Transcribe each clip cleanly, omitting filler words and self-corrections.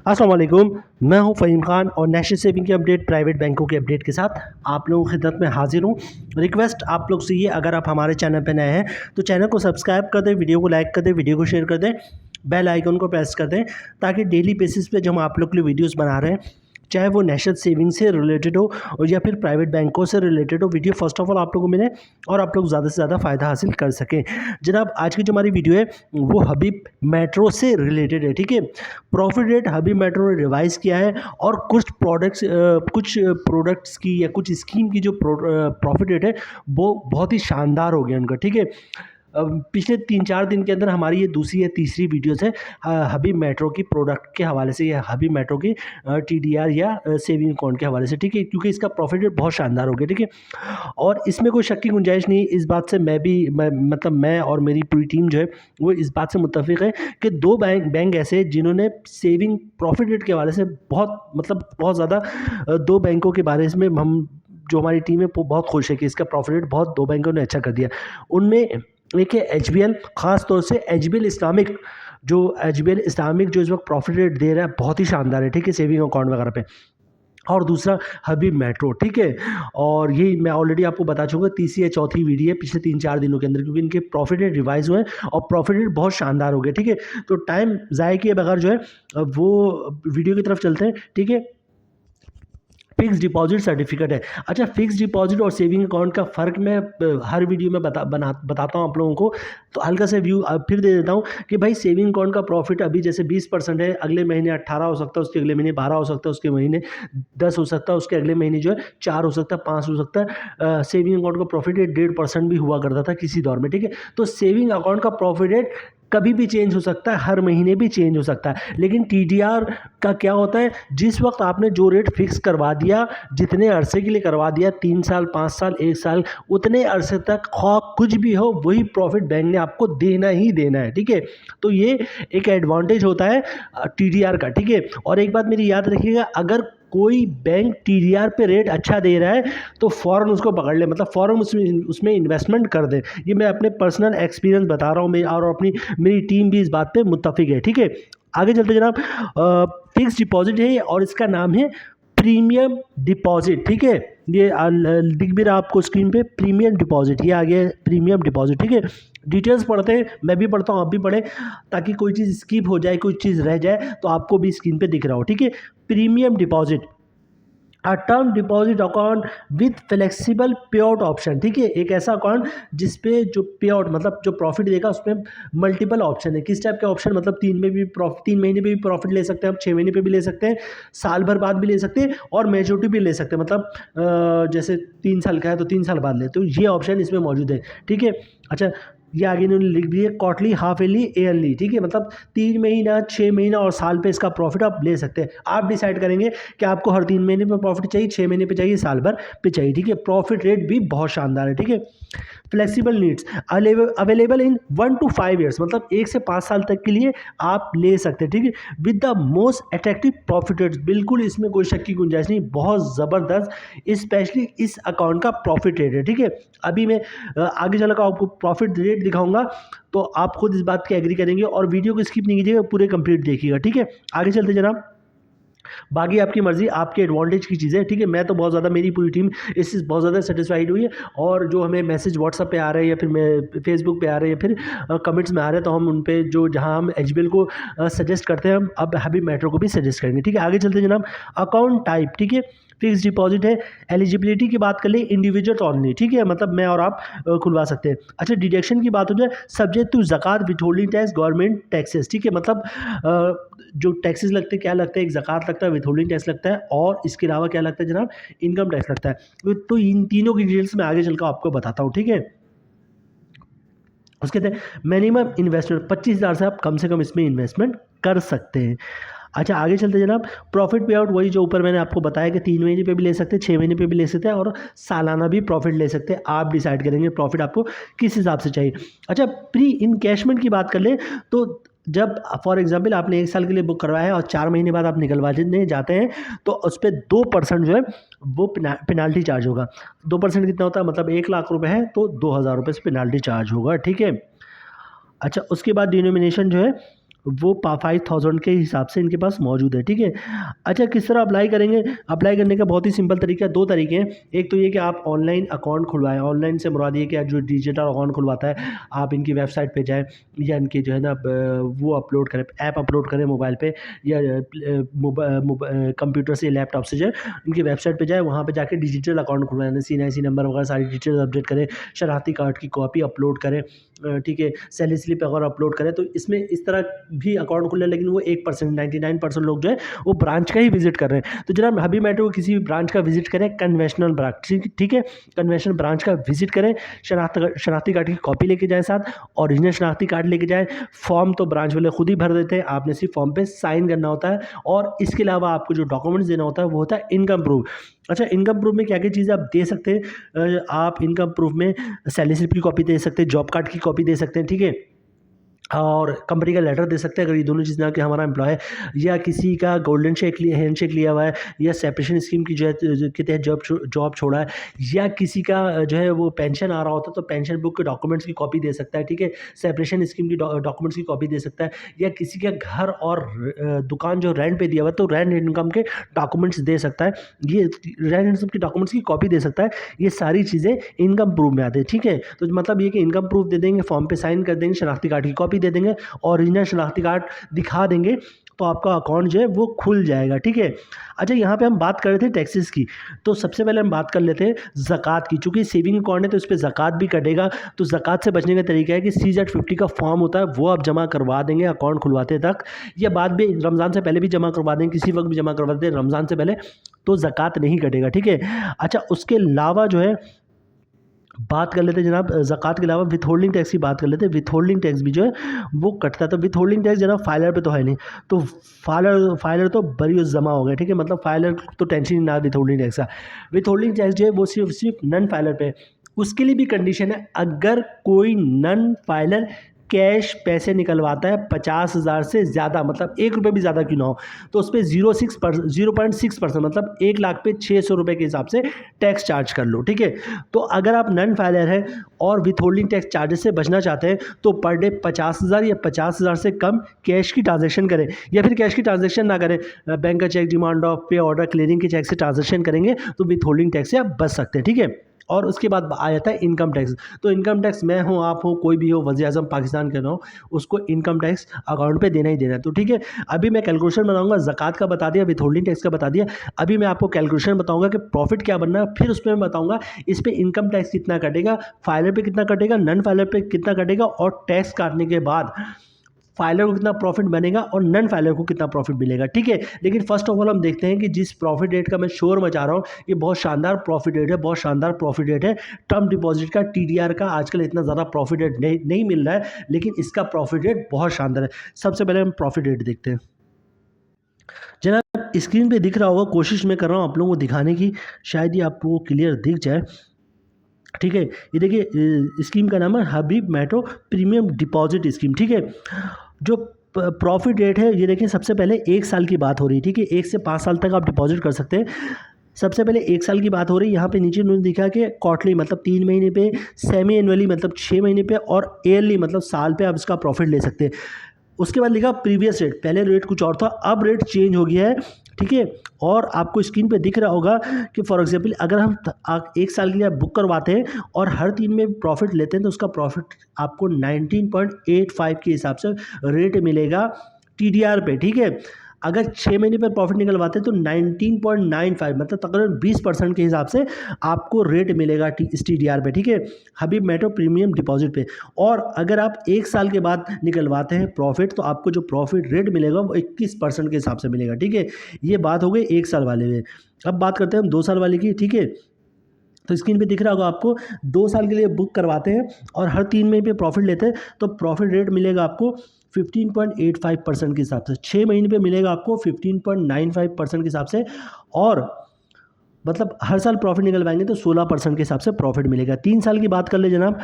अस्सलाम वालेकुम। मैं हूं फ़हीम खान और नेशनल सेविंग की अपडेट, प्राइवेट बैंकों की अपडेट के साथ आप लोगों की खिदमत में हाजिर हूं। रिक्वेस्ट आप लोग से ये, अगर आप हमारे चैनल पर नए हैं तो चैनल को सब्सक्राइब कर दें, वीडियो को लाइक कर दें, वीडियो को शेयर कर दें, बेल आइकन को प्रेस कर दें, ताकि डेली बेसिस पे जो हम आप लोग के लिए वीडियोस बना रहे हैं, चाहे वो नेशनल सेविंग से रिलेटेड हो और या फिर प्राइवेट बैंकों से रिलेटेड हो, वीडियो फर्स्ट ऑफ ऑल आप लोगों को मिले और आप लोग ज़्यादा से ज़्यादा फ़ायदा हासिल कर सकें। जनाब, आज की जो हमारी वीडियो है वो हबीब मेट्रो से रिलेटेड है। ठीक है, प्रॉफिट रेट हबीब मेट्रो ने रिवाइज़ किया है और कुछ प्रोडक्ट्स की या कुछ स्कीम की जो प्रॉफिट रेट है वो बहुत ही शानदार हो गया उनका। ठीक है, पिछले 3-4 दिन के अंदर हमारी ये दूसरी या तीसरी वीडियोस है हबीब मेट्रो की प्रोडक्ट के हवाले से या हबीब मेट्रो की टीडीआर या सेविंग अकाउंट के हवाले से। ठीक है, क्योंकि इसका प्रॉफिट रेट बहुत शानदार हो गया। ठीक है, और इसमें कोई शक की गुंजाइश नहीं। इस बात से मैं और मेरी पूरी टीम जो है वो इस बात से मुत्तफिक है कि दो बैंक ऐसे हैं जिन्होंने सेविंग प्रॉफिट रेट के हवाले से बहुत ज़्यादा दो बैंकों के बारे में हम जो हमारी टीम है वो बहुत खुश है कि इसका प्रॉफिट रेट बहुत दो बैंकों ने अच्छा कर दिया। उनमें एक है एचबीएल, ख़ास तौर से एचबीएल इस्लामिक जो इस वक्त प्रॉफिट रेट दे रहा है बहुत ही शानदार है। ठीक है, सेविंग अकाउंट वगैरह पे। और दूसरा हबीब मेट्रो। ठीक है, और ये मैं ऑलरेडी आपको बता चुका, तीसरी या चौथी वीडियो है पिछले 3-4 दिनों के अंदर, क्योंकि इनके प्रॉफिट रेट रिवाइज हुए हैं और प्रॉफिट रेट बहुत शानदार हो गए। ठीक है, तो टाइम ज़ाय किए बगैर जो है वो वीडियो की तरफ चलते हैं। ठीक है, फिक्स डिपॉजिट सर्टिफिकेट है। अच्छा, फिक्स डिपॉजिट और सेविंग अकाउंट का फ़र्क मैं हर वीडियो में बताता हूँ आप लोगों को, तो हल्का सा व्यू फिर दे देता हूँ कि भाई सेविंग अकाउंट का प्रॉफिट अभी जैसे 20% है, अगले महीने 18 हो सकता है, उसके अगले महीने 12 हो सकता है, उसके महीने 10 हो सकता है, उसके अगले महीने जो है 4 हो सकता है, 5 हो सकता है। सेविंग अकाउंट का प्रॉफिट रेट 1.5% भी हुआ करता था किसी दौर में। ठीक है, तो सेविंग अकाउंट का प्रॉफिट रेट कभी भी चेंज हो सकता है, हर महीने भी चेंज हो सकता है। लेकिन टीडीआर का क्या होता है, जिस वक्त आपने जो रेट फिक्स करवा दिया, जितने अरसे के लिए करवा दिया, 3 साल, 5 साल, 1 साल, उतने अरसे तक खौफ कुछ भी हो वही प्रॉफिट बैंक ने आपको देना ही देना है। ठीक है, तो ये एक एडवांटेज होता है टीडीआर का। ठीक है, और एक बात मेरी याद रखिएगा, अगर कोई बैंक टीडीआर पे रेट अच्छा दे रहा है तो फ़ौरन उसको पकड़ ले, मतलब फ़ौरन उसमें इन्वेस्टमेंट कर दे। ये मैं अपने पर्सनल एक्सपीरियंस बता रहा हूँ, और मेरी टीम भी इस बात पे मुत्तफिक है। ठीक है, आगे चलते जनाब, फिक्स डिपॉजिट है और इसका नाम है प्रीमियम डिपॉजिट। ठीक है, ये दिख भी रहा आपको स्क्रीन पे, प्रीमियम डिपॉजिट, ये आ गया प्रीमियम डिपॉजिट। ठीक है, डिटेल्स पढ़ते हैं, मैं भी पढ़ता हूँ, आप भी पढ़ें, ताकि कोई चीज़ स्किप हो जाए, कोई चीज़ रह जाए तो आपको भी स्क्रीन पे दिख रहा हो। ठीक है, premium deposit, a term deposit account with flexible पे आउट ऑप्शन। ठीक है, एक ऐसा अकाउंट जिसपे जो पे आउट मतलब जो प्रॉफिट देगा उसमें मल्टीपल ऑप्शन है। किस टाइप के ऑप्शन, मतलब 3 महीने पे भी प्रॉफिट ले सकते हैं आप, 6 महीने पे भी ले सकते हैं, साल भर बाद भी ले सकते हैं और मेच्योरिटी भी ले सकते हैं, मतलब जैसे 3 साल का है तो 3 साल बाद ले, तो ये ऑप्शन इसमें मौजूद है। ठीक है, अच्छा, ये आगे इन्होंने लिख दिया क्वार्टरली, हाफ ईयरली, ईयरली। ठीक है, मतलब 3 महीना, 6 महीना और साल पे इसका प्रॉफिट आप ले सकते हैं। आप डिसाइड करेंगे कि आपको हर 3 महीने पे प्रॉफिट चाहिए, 6 महीने पे चाहिए, साल भर पे चाहिए। ठीक है, प्रॉफिट रेट भी बहुत शानदार है। ठीक है, flexible needs available in 1 to 5 years, मतलब 1 से 5 साल तक के लिए आप ले सकते हैं। ठीक है, with the most attractive profit rates, बिल्कुल इसमें कोई शक की गुंजाइश नहीं, बहुत ज़बरदस्त स्पेशली इस अकाउंट का प्रॉफिट रेट है। ठीक है, अभी मैं आगे चलकर आपको प्रॉफिट रेट दिखाऊंगा तो आप खुद इस बात की एग्री करेंगे, और वीडियो को स्किप नहीं कीजिएगा, पूरे कंप्लीट देखिएगा। ठीक है, आगे चलते जनाब, बाकी आपकी मर्जी, आपके एडवांटेज की चीज़ें। ठीक है, मैं तो बहुत ज़्यादा, मेरी पूरी टीम इससे बहुत ज़्यादा सेटिस्फाइड हुई है, और जो हमें मैसेज व्हाट्सअप पे आ रहे हैं या फिर मैं फेसबुक पे आ रहे हैं या फिर कमेंट्स में आ रहे हैं, तो हम उन पे जो जहां हम एचबीएल को सजेस्ट करते हैं, हम अब हबीब मेट्रो को भी सजेस्ट करेंगे। ठीक है, आगे चलते जनाब, अकाउंट टाइप। ठीक है, फिक्स डिपॉजिट है। एलिजिबिलिटी की बात कर ले, इंडिविजुअल ओनली। ठीक है, मतलब मैं और आप खुलवा सकते हैं। अच्छा, डिडक्शन की बात हो जाए, सब्जेक्ट टू ज़कात, विथहोल्डिंग टैक्स, गवर्नमेंट टैक्सेस। ठीक है, मतलब जो टैक्सेस लगते हैं, क्या लगता है, एक ज़कात लगता है, विथहोल्डिंग टैक्स लगता है, और इसके अलावा क्या लगता है जनाब, इनकम टैक्स लगता है। तो इन तीनों की डिटेल्स मैं आगे चलकर आपको बताता हूँ। ठीक है, उसके बाद मिनिमम इन्वेस्टमेंट 25,000 से आप कम से कम इसमें इन्वेस्टमेंट कर सकते हैं। अच्छा, आगे चलते जनाब, प्रॉफिट पे आउट, वही जो ऊपर मैंने आपको बताया कि 3 महीने पे भी ले सकते हैं, 6 महीने पे भी ले सकते हैं, और सालाना भी प्रॉफिट ले सकते हैं। आप डिसाइड करेंगे प्रॉफिट आपको किस हिसाब से चाहिए। अच्छा, प्री इनकैशमेंट की बात कर लें तो जब फॉर एग्जांपल आपने 1 साल के लिए बुक करवाया है और 4 महीने बाद आप निकलवाने जाते हैं, तो उस पर 2% जो है वो पेनाल्टी चार्ज होगा। 2% कितना होता है, मतलब 1 लाख रुपए है तो 2,000 रुपये से पेनाल्टी चार्ज होगा। ठीक है, अच्छा, उसके बाद डिनोमिनेशन जो है वो 5000 के हिसाब से इनके पास मौजूद है, ठीक है। अच्छा, किस तरह अप्लाई करेंगे? अप्लाई करने का बहुत ही सिंपल तरीका है, 2 तरीके हैं। एक तो ये कि आप ऑनलाइन अकाउंट खुलवाएँ, ऑनलाइन से मुराद ये कि जो डिजिटल अकाउंट खुलवाता है, आप इनकी वेबसाइट पे जाएँ या इनकी जो है ना वो अपलोड करें, ऐप अपलोड करें मोबाइल पे या कंप्यूटर से, लैपटॉप से जो है इनकी वेबसाइट पे जाएँ, वहाँ पे जाके डिजिटल अकाउंट खुलवाएँ, CNIC नंबर वगैरह सारी डिटेल्स अपडेट करें, शनाख्ती कार्ड की कॉपी अपलोड करें, ठीक है, सैलरी स्लिप अगर अपलोड करें, तो इसमें इस तरह भी अकाउंट खुले, लेकिन वो 1%, 99% लोग जो है वो ब्रांच का ही विजिट कर रहे हैं। तो जनाब हबी मेट्रो किसी भी ब्रांच का विजिट करें, कन्वेंशनल ब्रांच, ठीक है, कन्वेंशनल ब्रांच का विजिट करें, शनाख्ती कार्ड की कॉपी लेके जाएं, साथ ओरिजिनल शनाख्ती कार्ड लेके जाएं। फॉर्म तो ब्रांच वाले खुद ही भर देते हैं, आपने सिर्फ फॉर्म पे साइन करना होता है, और इसके अलावा आपको जो डॉक्यूमेंट्स देना होता है वो होता है इनकम प्रूफ। अच्छा, इनकम प्रूफ में क्या क्या चीज़ें आप दे सकते हैं? आप इनकम प्रूफ में सैलरी स्लिप की कॉपी दे सकते हैं, जॉब कार्ड की कॉपी दे सकते हैं, ठीक है, और कंपनी का लेटर दे सकते हैं अगर ये दोनों चीज़ ना कि हमारा एम्प्लॉय है, या किसी का गोल्डन हैंडशेक लिया हुआ है, या सेपरेशन स्कीम की जो है के तहत जॉब छोड़ा है, या किसी का जो है वो पेंशन आ रहा होता है तो पेंशन बुक के डॉक्यूमेंट्स की कॉपी दे सकता है, ठीक है, सेपरेशन स्कीम की डॉक्यूमेंट्स की कॉपी दे सकता है, या किसी का घर और दुकान जो रेंट पे दिया हुआ है तो रेंट इनकम के डॉक्यूमेंट्स दे सकता है, ये रेंट इनकम की डॉक्यूमेंट्स की कॉपी दे सकता है। ये सारी चीज़ें इनकम प्रूफ में आते हैं, ठीक है। तो मतलब ये कि इनकम प्रूफ दे देंगे, फॉर्म पे साइन कर देंगे, शनाख्ती कार्ड की कॉपी दे देंगे, ओरिजिनल शनाख्ती कार्ड दिखा देंगे, तो आपका अकाउंट जो है वो खुल जाएगा, ठीक है। अच्छा, यहाँ पे हम बात कर रहे थे टैक्सेस की, तो सबसे पहले हम बात कर लेते हैं ज़कात की। चूँकि सेविंग अकाउंट है तो इस पर ज़कात भी कटेगा, तो ज़कात से बचने का तरीका है कि CZ50 का फॉर्म होता है, वो आप जमा करवा देंगे अकाउंट खुलवाते तक, या बाद में रमज़ान से पहले भी जमा करवा देंगे, किसी वक्त भी जमा करवा दें रमज़ान से पहले, तो ज़कात नहीं कटेगा, ठीक है। अच्छा, उसके अलावा जो है बात कर लेते हैं जनाब ज़कात के अलावा विथ होल्डिंग टैक्स की बात कर लेते हैं। विथ होल्डिंग टैक्स भी जो है वो कटता है, तो विथ होल्डिंग टैक्स जनाब फाइलर पे तो है नहीं, तो फाइलर तो बरी जमा हो गए, ठीक है, मतलब फाइलर तो टेंशन ही ना विथ होल्डिंग टैक्स का। विथ होल्डिंग टैक्स जो है वो सिर्फ नन फाइलर पे, उसके लिए भी कंडीशन है, अगर कोई नन फाइलर कैश पैसे निकलवाता है 50,000 से ज़्यादा, मतलब ₹1 भी ज़्यादा क्यों ना हो, तो उस पर 0.6% मतलब 1,00,000 पे 600 रुपये के हिसाब से टैक्स चार्ज कर लो, ठीक है। तो अगर आप नन फाइलर हैं और विथ होल्डिंग टैक्स चार्जेस से बचना चाहते हैं तो पर डे 50,000 या 50,000 से कम कैश की ट्रांजैक्शन करें, या फिर कैश की ट्रांजैक्शन ना करें, बैंक का चेक, डिमांड ड्राफ्ट, पे ऑर्डर, क्लियरिंग के चेक से ट्रांजैक्शन करेंगे तो विथ होल्डिंग टैक्स से आप बच सकते हैं, ठीक है। और उसके बाद आ जाता है इनकम टैक्स। तो इनकम टैक्स मैं हूँ, आप हो, कोई भी हो, वज़ीर-ए-आज़म पाकिस्तान का ना हो, उसको इनकम टैक्स अकाउंट पे देना ही देना है, तो ठीक है। अभी मैं कैलकुलेशन बनाऊंगा, ज़कात का बता दिया, विथ होल्डिंग टैक्स का बता दिया, अभी मैं आपको कैलकुलेशन बताऊंगा कि प्रॉफिट क्या बनना है, फिर उसमें मैं बताऊंगा इस पर इनकम टैक्स कितना कटेगा, फाइलर पे कितना कटेगा, नन फाइलर पे कितना कटेगा, और टैक्स काटने के बाद फाइलर को कितना प्रॉफिट बनेगा और नन फाइलर को कितना प्रॉफिट मिलेगा, ठीक है। लेकिन फर्स्ट ऑफ ऑल हम देखते हैं कि जिस प्रॉफिट रेट का मैं शोर मचा रहा हूँ, ये बहुत शानदार प्रॉफिट रेट है, बहुत शानदार प्रॉफिट रेट है। टर्म डिपॉजिट का, TDR का आजकल इतना ज़्यादा प्रॉफिट रेट नहीं मिल रहा है, लेकिन इसका प्रॉफिट रेट बहुत शानदार है। सबसे पहले हम प्रॉफिट रेट देखते हैं। जनाब स्क्रीन पे दिख रहा होगा, कोशिश मैं कर रहा हूँ आप लोगों को दिखाने की, शायद ये आपको क्लियर दिख जाए, ठीक है। ये देखिए स्कीम का नाम है हबीब मेट्रो प्रीमियम डिपॉजिट स्कीम, ठीक है। जो प्रॉफिट रेट है ये देखिए, सबसे पहले 1 साल की बात हो रही है, ठीक है, 1 से 5 साल तक आप डिपॉजिट कर सकते हैं। सबसे पहले 1 साल की बात हो रही है, यहाँ पे नीचे उन्होंने दिखा कि क्वार्टरली मतलब 3 महीने पे, सेमी एनुअली मतलब 6 महीने पे, और ईयरली मतलब साल पे आप इसका प्रॉफिट ले सकते हैं। उसके बाद लिखा प्रीवियस रेट, पहले रेट कुछ और था, अब रेट चेंज हो गया है, ठीक है। और आपको स्क्रीन पे दिख रहा होगा कि फॉर एग्जांपल अगर हम 1 साल के लिए बुक करवाते हैं और हर 3 में प्रॉफिट लेते हैं तो उसका प्रॉफिट आपको 19.85 के हिसाब से रेट मिलेगा TDR पे, ठीक है। अगर 6 महीने पर प्रॉफिट निकलवाते हैं तो 19.95 मतलब तकरीबन 20% के हिसाब से आपको रेट मिलेगा इस TDR पे, ठीक है, हबीब मेट्रो प्रीमियम डिपॉजिट पे। और अगर आप 1 साल के बाद निकलवाते हैं प्रॉफिट तो आपको जो प्रॉफिट रेट मिलेगा वो 21% के हिसाब से मिलेगा, ठीक है। ये बात हो गई 1 साल वाले में। अब बात करते हैं हम 2 साल वाले की, ठीक है। तो स्क्रीन पे दिख रहा होगा आपको, 2 साल के लिए बुक करवाते हैं और हर 3 महीने पे प्रॉफिट लेते हैं तो प्रॉफिट रेट मिलेगा आपको 15.85% के हिसाब से, 6 महीने पे मिलेगा आपको 15.95% के हिसाब से, और मतलब हर साल प्रॉफिट निकलवाएंगे तो 16% के हिसाब से प्रॉफिट मिलेगा। 3 साल की बात कर ले जनाब,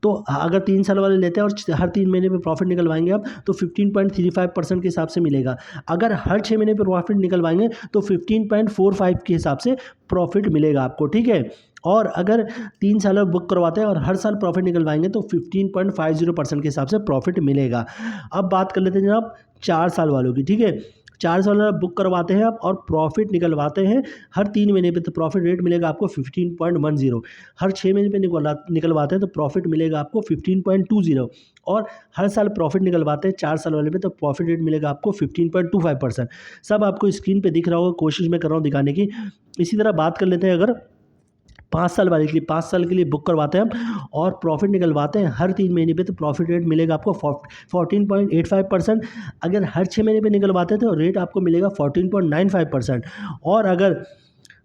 तो अगर 3 साल वाले लेते हैं और हर 3 महीने पे प्रॉफिट निकलवाएंगे आप तो 15.35% के हिसाब से मिलेगा। अगर हर 6 महीने पे प्रॉफिट निकलवाएंगे तो 15.45 के हिसाब से प्रॉफिट मिलेगा आपको, ठीक है। और अगर 3 साल में बुक करवाते हैं और हर साल प्रॉफिट निकलवाएंगे तो 15.50% के हिसाब से प्रॉफिट मिलेगा। अब बात कर लेते हैं जनाब 4 साल वालों की, ठीक है। 4 साल वाला बुक करवाते हैं आप और प्रॉफिट निकलवाते हैं हर 3 महीने पे, तो प्रॉफिट रेट मिलेगा आपको 15.10। हर 6 महीने पे निकलवाते हैं तो प्रॉफिट मिलेगा आपको 15.20। और हर साल प्रॉफिट निकलवाते हैं 4 साल वाले पे तो प्रॉफिट रेट मिलेगा आपको 15.25%। सब आपको स्क्रीन पे दिख रहा होगा, कोशिश मैं कर रहा हूँ दिखाने की। इसी तरह बात कर लेते हैं अगर 5 साल वाले के लिए, 5 साल के लिए बुक करवाते हैं हम और प्रॉफिट निकलवाते हैं हर 3 महीने पे तो प्रॉफिट रेट मिलेगा आपको 14.85%। अगर हर 6 महीने पे निकलवाते हैं तो रेट आपको मिलेगा 14.95%। और अगर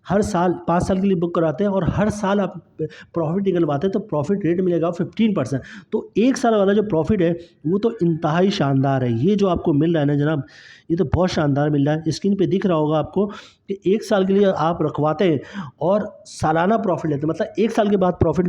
हर साल 5 साल के लिए बुक कराते हैं और हर साल आप प्रॉफिट निकलवाते हैं तो प्रॉफिट रेट मिलेगा 15%। तो 1 साल वाला जो प्रॉफिट है वो तो इंतहाई शानदार है। ये जो आपको मिल रहा है ना जनाब, ये तो बहुत शानदार मिल रहा है। स्क्रीन पे दिख रहा होगा आपको कि 1 साल के लिए आप रखवाते हैं और सालाना प्रॉफिट लेते हैं, मतलब 1 साल के बाद प्रॉफिट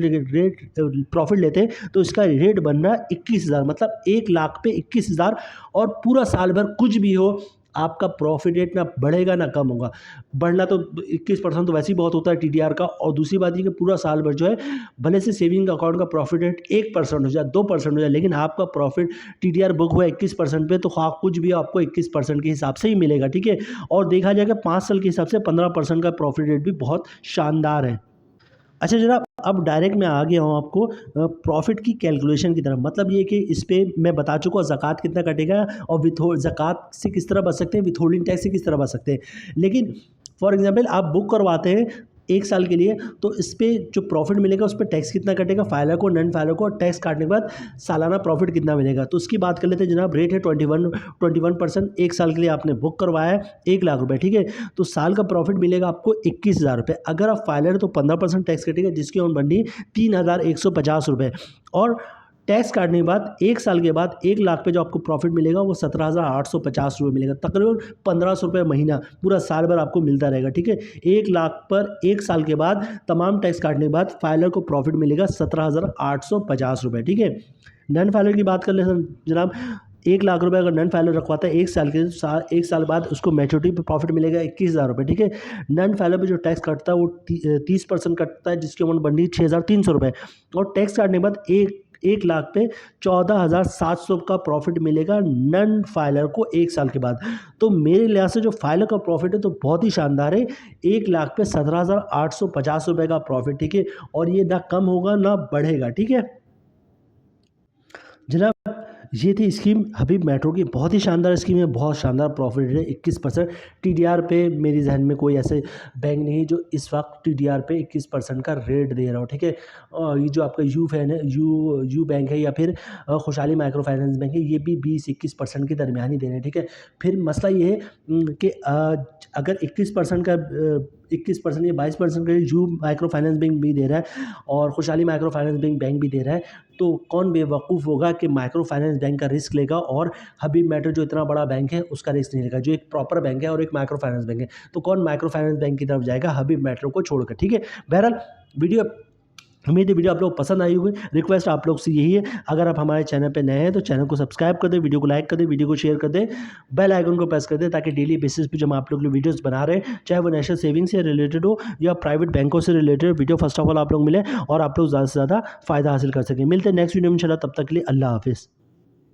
लेते हैं तो इसका रेट बन रहा है 21,000, मतलब 1 लाख पे 21,000। और पूरा साल भर कुछ भी हो आपका प्रॉफिट रेट ना बढ़ेगा ना कम होगा। बढ़ना तो 21% तो वैसे ही बहुत होता है टीडीआर का। और दूसरी बात ये कि पूरा साल भर जो है भले से सेविंग अकाउंट का प्रॉफिट रेट 1% हो जाए, 2% हो जाए, लेकिन आपका प्रॉफिट टीडीआर बुक हुआ 21% पे तो हाँ कुछ भी आपको 21% के हिसाब से ही मिलेगा, ठीक है। और देखा जाएगा 5 साल के हिसाब से 15% का प्रॉफिट रेट भी बहुत शानदार है। अच्छा जनाब, अब डायरेक्ट मैं आ गया हूँ आपको प्रॉफिट की कैलकुलेशन की तरफ। मतलब ये कि इस पे मैं बता चुका हूँ ज़कात कितना कटेगा और ज़कात से किस तरह बच सकते हैं, विथहोल्डिंग टैक्स से किस तरह बच सकते हैं। लेकिन फॉर एग्जांपल आप बुक करवाते हैं 1 साल के लिए तो इस पे जो प्रॉफिट मिलेगा उस पे टैक्स कितना कटेगा, फाइलर को, नॉन फाइलर को, और टैक्स काटने के बाद सालाना प्रॉफिट कितना मिलेगा। तो उसकी बात कर लेते हैं जनाब। रेट है 21%। 1 साल के लिए आपने बुक करवाया है 1 लाख रुपये, ठीक है। तो साल का प्रॉफिट मिलेगा आपको 21,000 रुपये। अगर आप फाइलर तो 15% टैक्स कटेगा जिसकी अमाउंट बननी 3,150 रुपये। और टैक्स काटने के बाद 1 साल के बाद 1 लाख पे जो आपको प्रॉफिट मिलेगा वो 17,850 रुपये मिलेगा। तकरीबन 1,500 रुपये महीना पूरा साल भर आपको मिलता रहेगा, ठीक है। 1 लाख पर 1 साल के बाद तमाम टैक्स काटने के बाद फाइलर को प्रॉफिट मिलेगा 17,850 रुपये, ठीक है। नॉन फाइलर की बात कर ले जनाब। 1 लाख रुपये अगर नॉन फाइलर रखवाता है 1 साल के, 1 साल बाद उसको मैच्योरिटी पे प्रॉफिट मिलेगा 21,000 रुपये, ठीक है। नॉन फाइलर पे जो टैक्स कटता है वो 30% कटता है जिसकी अमाउंट बन रही है 6,300 रुपये। और टैक्स काटने के बाद 1 लाख पे 14,700 का प्रॉफिट मिलेगा नॉन फाइलर को 1 साल के बाद। तो मेरे लिहाज से जो फाइलर का प्रॉफिट है तो बहुत ही शानदार है। 1 लाख पे 17,850 रुपये का प्रॉफिट, ठीक है। और ये ना कम होगा ना बढ़ेगा, ठीक है जनाब। ये थी स्कीम हबीब मेट्रो की, बहुत ही शानदार स्कीम है, बहुत शानदार प्रॉफिट है 21%। टीडीआर पे मेरी जहन में कोई ऐसे बैंक नहीं है जो इस वक्त टीडीआर पे 21% का रेट दे रहा हो, ठीक है। और ये जो आपका यू बैंक है या फिर खुशहाली माइक्रो फाइनेंस बैंक है, ये भी 20-21% के दरमियान ही दे रहे हैं, ठीक है। फिर मसला ये है कि अगर 21% का 21% या 22% का यू माइक्रो फाइनेंस बैंक भी दे रहा है और खुशहाली माइक्रो फाइनेंस बैंक भी दे रहा है, तो कौन बेवकूफ़ होगा कि माइक्रो फाइनेंस बैंक का रिस्क लेगा और हबीब मेट्रो जो इतना बड़ा बैंक है उसका रिस्क नहीं लेगा, जो एक प्रॉपर बैंक है और एक माइक्रो फाइनेंस बैंक है। तो कौन माइक्रो फाइनेंस बैंक की तरफ जाएगा हबीब मेट्रो को छोड़कर, ठीक है। बहरहाल वीडियो, उम्मीद है वीडियो आप लोग को पसंद आई होगी। रिक्वेस्ट आप लोग से यही है, अगर आप हमारे चैनल पे नए हैं तो चैनल को सब्सक्राइब कर दें, वीडियो को लाइक कर दें, वीडियो को शेयर कर दें, बेल आइकन को प्रेस कर दें ताकि डेली बेसिस पे जब हम आप लोग वीडियोस बना रहे हैं, चाहे वो नेशनल सेविंग से रिलेटेड हो या प्राइवेट बैंकों से related video, first of all आप लोग मिले और आप लोग ज़्यादा से ज़्यादा फ़ायदा हासिल कर सकें। मिलते हैं नेक्स्ट वीडियो में इंशाल्लाह, तब तक के लिए अल्लाह हाफिज़।